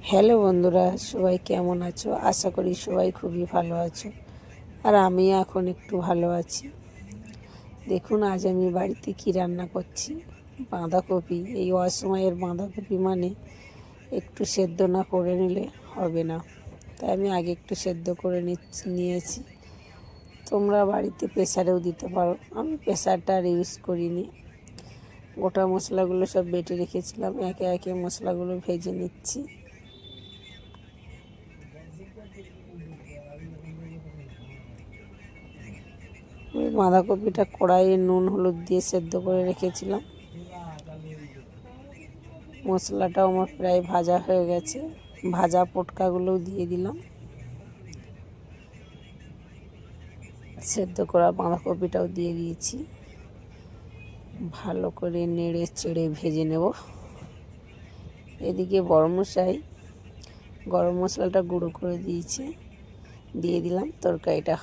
Hello বন্ধুরা, সবাই কেমন আছো? আশা করি সবাই খুবই ভালো আছো। আর আমি এখন একটু ভালো আছি। দেখুন আজ আমি বাড়িতে কি রান্না করছি। বাঁধাকপি, এই অসময়ের বাঁধাকপি মানে একটু সেদ্ধ না করে নিলে হবে না, তাই আমি আগে একটু সেদ্ধ করে নিয়েছি। তোমরা বাড়িতে প্রেসারেও দিতে পারো, আমি প্রেসারটা আর ইউজ করিনি। গোটা মশলাগুলো সব বেটে রেখেছিলাম, একে একে মশলাগুলো ভেজে নিচ্ছি। আমি বাঁধাকপিটা কড়াইয়ে নুন হলুদ দিয়ে সেদ্ধ করে রেখেছিলাম। মশলাটাও আমার প্রায় ভাজা হয়ে গেছে, ভাজা পটকাগুলোও দিয়ে দিলাম। সেদ্ধ করা বাঁধাকপিটাও দিয়ে দিয়েছি। ভালো করে নেড়ে চেড়ে ভেজে নেব। এদিকে বড়মশাই গরম মশলাটা গুঁড়ো করে দিয়েছে, দিয়ে দিলাম। তরকারিটা